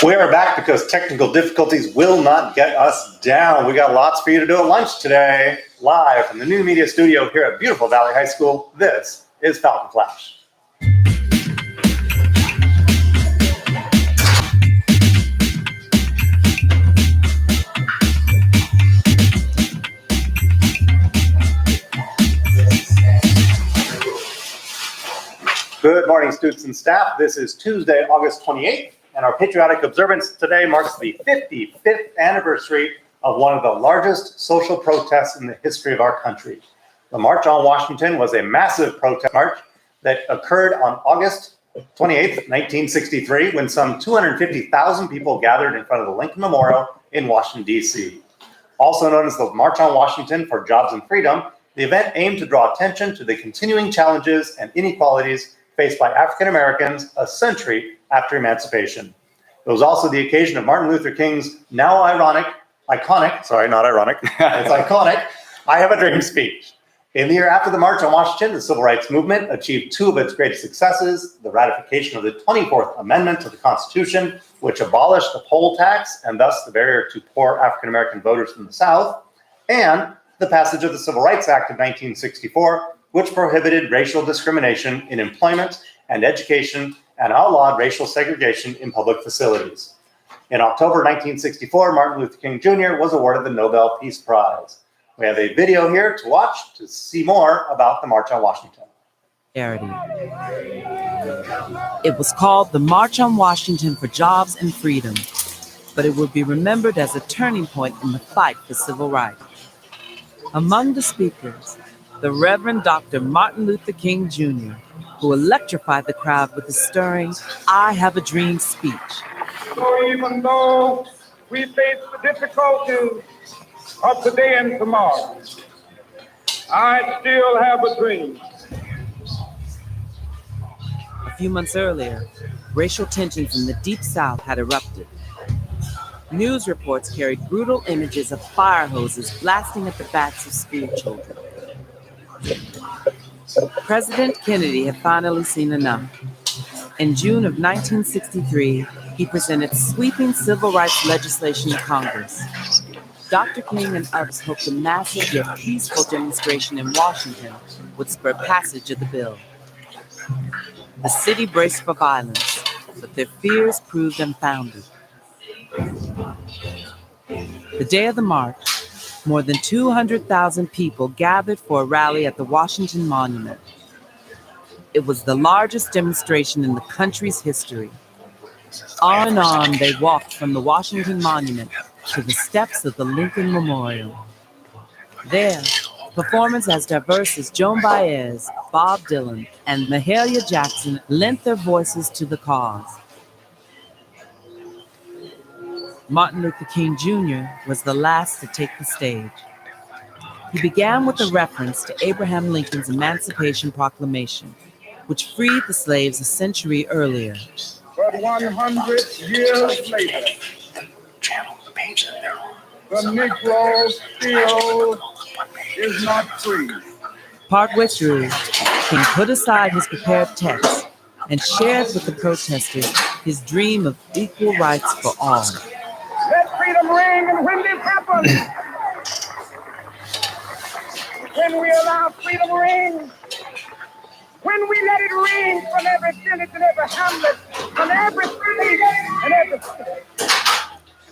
We are back because technical difficulties will not get us down. We got lots for you to do at lunch today. Live from the new media studio here at beautiful Valley High School, this is Falcon Flash. Good morning, students and staff. This is Tuesday, August 28th, and our patriotic observance today marks the 55th anniversary of one of the largest social protests in the history of our country. The March on Washington was a massive protest march that occurred on August 28th, 1963, when some 250,000 people gathered in front of the Lincoln Memorial in Washington, D.C. Also known as the March on Washington for Jobs and Freedom, the event aimed to draw attention to the continuing challenges and inequalities faced by African Americans a century after emancipation. It was also the occasion of Martin Luther King's now iconic, it's iconic, I Have a Dream speech. In the year after the March on Washington, the Civil Rights Movement achieved two of its greatest successes: the ratification of the 24th Amendment to the Constitution, which abolished the poll tax and thus the barrier to poor African American voters from the South, and the passage of the Civil Rights Act of 1964, which prohibited racial discrimination in employment and education and outlawed racial segregation in public facilities. In October 1964, Martin Luther King Jr. was awarded the Nobel Peace Prize. We have a video here to watch to see more about the March on Washington. It was called the March on Washington for Jobs and Freedom, but it will be remembered as a turning point in the fight for civil rights. Among the speakers, the Reverend Dr. Martin Luther King Jr., who electrified the crowd with his stirring I Have a Dream speech. So even though we face the difficulties of today and tomorrow, I still have a dream. A few months earlier, racial tensions in the Deep South had erupted. News reports carried brutal images of fire hoses blasting at the backs of school children. President Kennedy had finally seen enough. In June of 1963, he presented sweeping civil rights legislation to Congress. Dr. King and others hoped a massive yet peaceful demonstration in Washington would spur passage of the bill. The city braced for violence, but their fears proved unfounded. The day of the march, more than 200,000 people gathered for a rally at the Washington Monument. It was the largest demonstration in the country's history. On and on they walked from the Washington Monument to the steps of the Lincoln Memorial. There, performers as diverse as Joan Baez, Bob Dylan, and Mahalia Jackson lent their voices to the cause. Martin Luther King Jr. was the last to take the stage. He began with a reference to Abraham Lincoln's Emancipation Proclamation, which freed the slaves a century earlier. But 100 years later, the Negro still is not free. Partway through, King put aside his prepared text and shared with the protesters his dream of equal rights for all. Let freedom ring, and when this happens, when we allow freedom to ring, when we let it ring from every village and every hamlet, from every street and every city,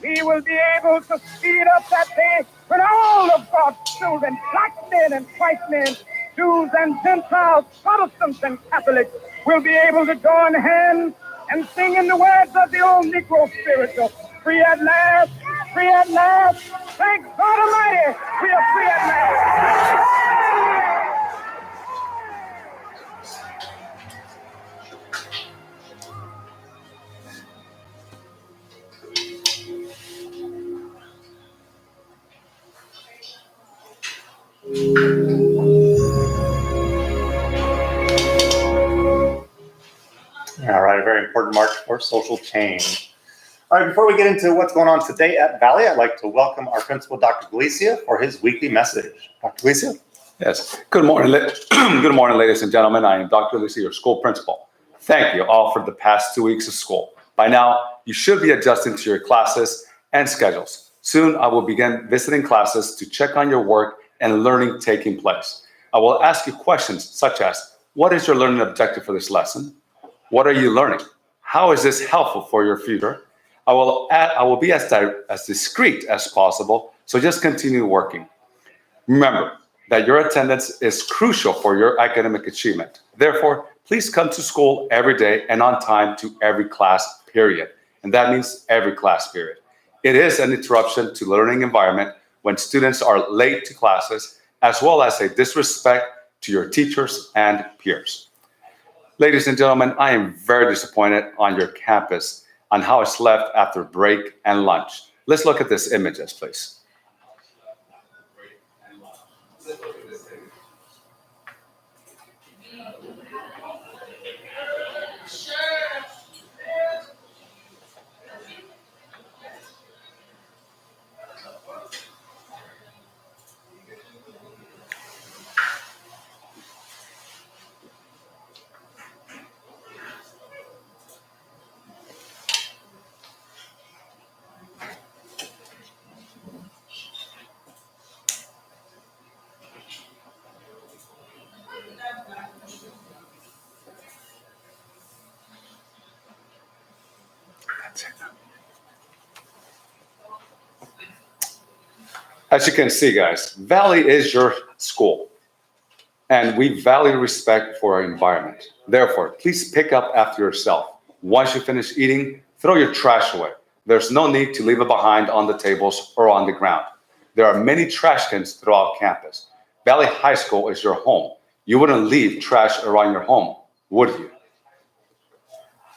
we will be able to speed up that day when all of God's children, black men and white men, Jews and Gentiles, Protestants and Catholics, will be able to join hands and sing in the words of the old Negro spiritual. Free at last, free at last. Thank God Almighty, we are free at last. All right, a very important march for social change. All right, before we get into what's going on today at Valley, I'd like to welcome our principal, Dr. Galicia, for his weekly message. Dr. Galicia? Yes. Good morning, ladies and gentlemen. I am Dr. Galicia, your school principal. Thank you all for the past 2 weeks of school. By now, you should be adjusting to your classes and schedules. Soon, I will begin visiting classes to check on your work and learning taking place. I will ask you questions such as, what is your learning objective for this lesson? What are you learning? How is this helpful for your future? I will be as discreet as possible, so just continue working. Remember that your attendance is crucial for your academic achievement. Therefore, please come to school every day and on time to every class period. And that means every class period. It is an interruption to the learning environment when students are late to classes, as well as a disrespect to your teachers and peers. Ladies and gentlemen, I am very disappointed on your campus on how it's left after break and lunch. Let's look at these images, please. As you can see, guys, Valley is your school, and we value respect for our environment. Therefore, please pick up after yourself. Once you finish eating, throw your trash away. There's no need to leave it behind on the tables or on the ground. There are many trash cans throughout campus. Valley High School is your home. You wouldn't leave trash around your home, would you?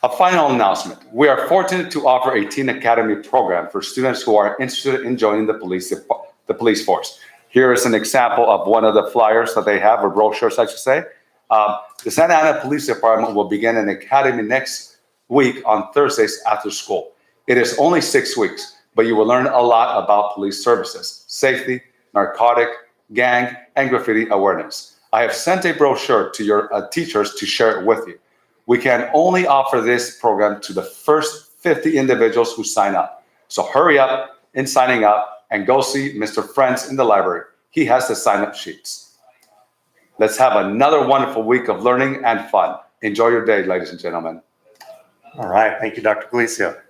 A final announcement. We are fortunate to offer a teen academy program for students who are interested in joining the police force. Here is an example of one of the flyers that they have, or brochures, I should say. The Santa Ana Police Department will begin an academy next week on Thursdays after school. It is only 6 weeks, but you will learn a lot about police services, safety, narcotic, gang, and graffiti awareness. I have sent a brochure to your teachers to share it with you. We can only offer this program to the first 50 individuals who sign up. So hurry up in signing up and go see Mr. Friends in the library. He has the sign-up sheets. Let's have another wonderful week of learning and fun. Enjoy your day, ladies and gentlemen. All right, thank you, Dr. Galicia.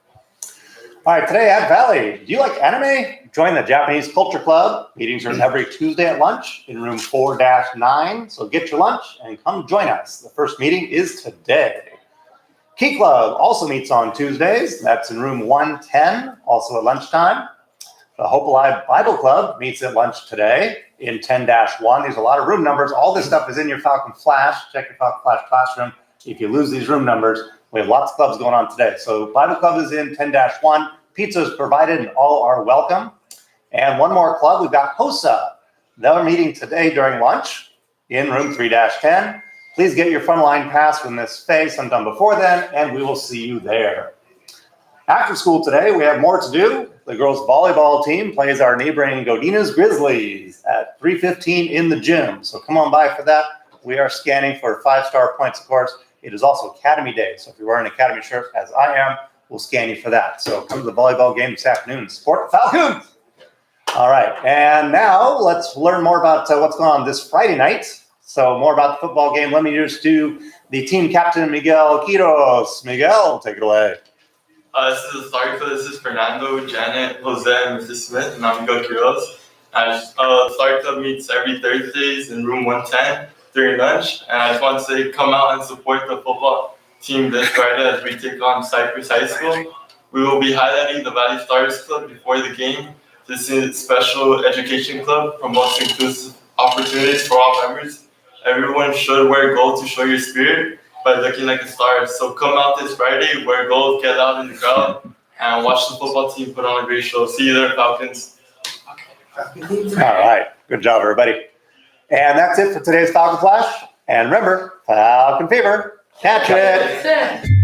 All right, today at Valley, do you like anime? Join the Japanese Culture Club. Meetings are every Tuesday at lunch in room 4-9. So get your lunch and come join us. The first meeting is today. Key Club also meets on Tuesdays. That's in room 110, also at lunchtime. The Hope Alive Bible Club meets at lunch today in 10-1. There's a lot of room numbers. All this stuff is in your Falcon Flash. Check your Falcon Flash classroom. If you lose these room numbers, we have lots of clubs going on today. So Bible Club is in 10-1. Pizza is provided and all are welcome. And one more club, we've got HOSA. They're meeting today during lunch in room 3-10. Please get your frontline pass from this space sometime before then, and we will see you there. After school today, we have more to do. The girls' volleyball team plays our neighboring Godinez Grizzlies at 3:15 in the gym. So come on by for that. We are scanning for 5-star points, of course. It is also Academy Day. So if you're wearing an Academy shirt, as I am, we'll scan you for that. So come to the volleyball game this afternoon. Support the Falcons. All right. And now let's learn more about what's going on this Friday night. So more about the football game. Let me introduce to the team captain, Miguel Quiros. Miguel, take it away. This is the start club. This is Fernando, Janet, Jose, and Mrs. Smith, and I'm Miguel Quiros. The start club meets every Thursdays in room 110 during lunch. And I just want to say, come out and support the football team this Friday as we take on Cypress High School. We will be highlighting the Valley Stars Club before the game. This is a special education club, promotes inclusive opportunities for all members. Everyone should wear gold to show your spirit by looking like the stars. So come out this Friday, wear gold, get out in the crowd, and watch the football team put on a great show. See you there, Falcons. All right. Good job, everybody. And that's it for today's Falcon Flash. And remember, Falcon Fever. Catch it.